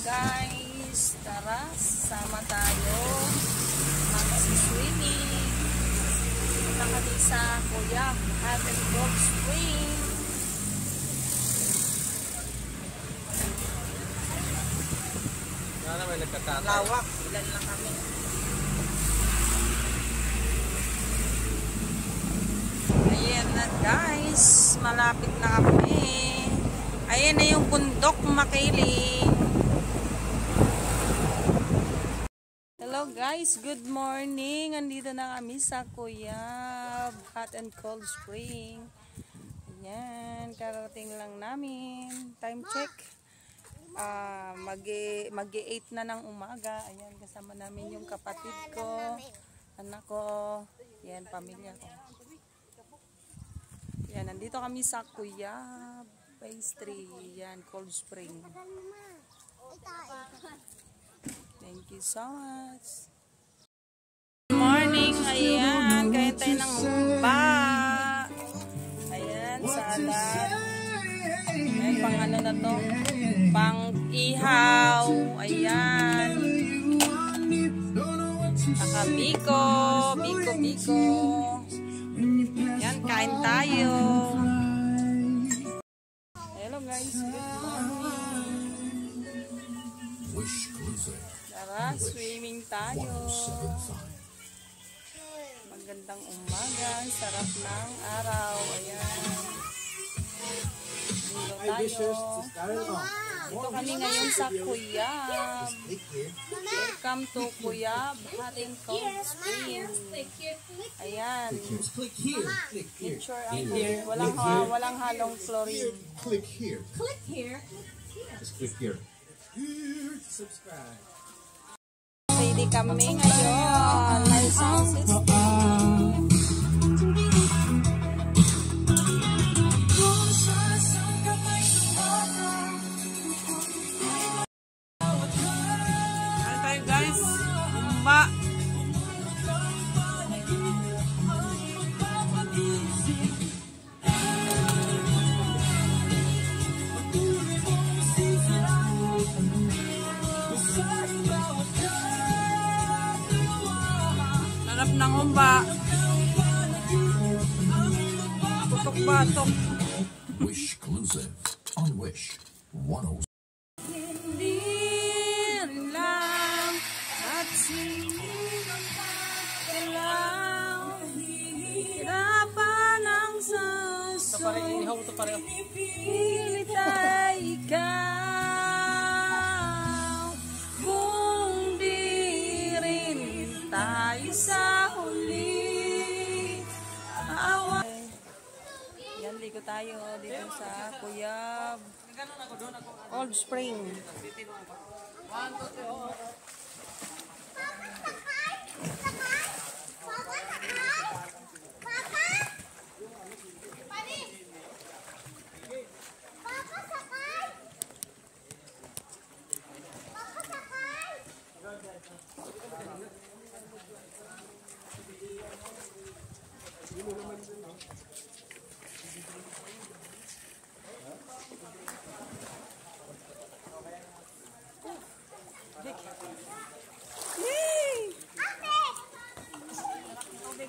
guys, tara sama tayo mag-swimming. Punta kami sa Cuyab Hot and Cold Spring. Lawak, ilan lang kami. Ayan na guys, malapit na kami. Ayan na yung bundok Makiling. Hello guys, good morning. Andito na kami sa Cuyab Hot and Cold Spring. Ayan, karating lang namin. Time check. Mag-8 na ng umaga. Ayan, kasama namin yung kapatid ko, anak ko, yan, pamilya ko. Yan, nandito kami sa Cuyab Pastry, yan, Cold Spring. Thank you so much. Good morning, ayan, kain tayo ng humba. Ayan, salad. Ayan, pang ano na to? Pang ihaw. Ayan. Saka biko. Biko. Ayan, kain tayo. Hello guys. Good morning. Tara, swimming tayo. Magandang umaga. Sarap ng araw. Ayan. Dito tayo. Ito kami ngayon sa Cuyab. Welcome to Cuyab Hot and Cold Spring. Ayan. Picture ang walang halong chlorine. Click here. Click here. Just click here. Subscribe. Ready kami ngayon. May sound system. Guys, humba. Sarap ng humba. Putok-batok. Wish Exclusive on Wish 106. Pilit ay ikaw, kung di rin tayo sa huli. Yan, ligo tayo dito sa Cuyab Cold Spring.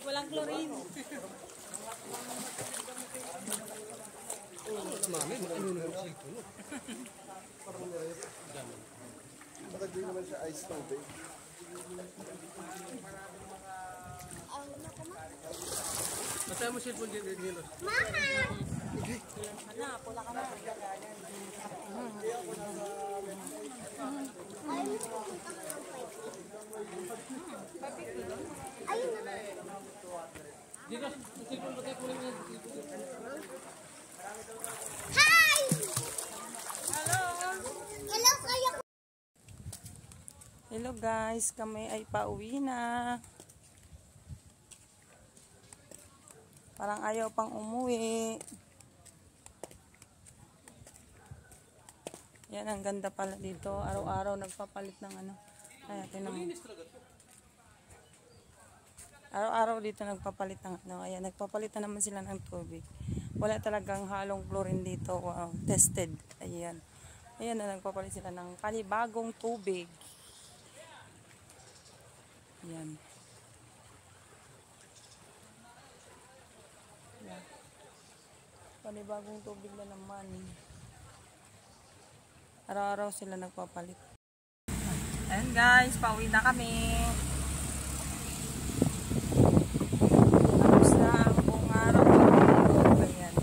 Walang chlorine. Bakit di naman siya ice tubig? Basta mo cellphone din dito. Mama! Ano, pula ka na. Ayun na. Dito, cellphone mo tayo kunin mo. Hi! Hello! Hello kayo. Hello guys, kami ay pauwi na. Parang ayaw pang umuwi. Yan, ang ganda pala dito. Araw-araw nagpapalit ng ano. Ay, tinan mo. Araw-araw dito nagpapalit ng ano. Ayan, nagpapalit na naman sila ng tubig. Wala talagang halong chlorine dito. Wow, tested. Ayan. Ayan na, nagpapalit sila ng panibagong tubig. Ayan. Ayan. Panibagong tubig na naman. Araw-araw sila nagpapalit. Ayan guys, pauwi na kami. Tapos na ang buong araw. Ayan.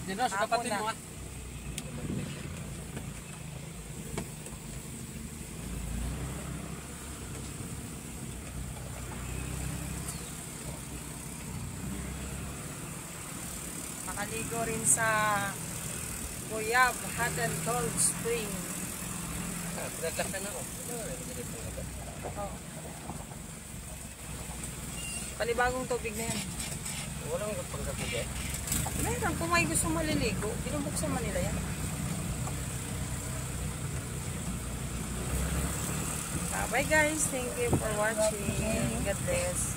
Dinos, kapatid mo. Makaligo rin sa Guyab Hot and Cold Spring. Pinaglakan ako. Oh. Panibagong tubig na yan. Walang pagkakabigay. Meron, kung may gusto maliligo, binubuksan man nila yan. Bye guys, thank you for watching. God bless.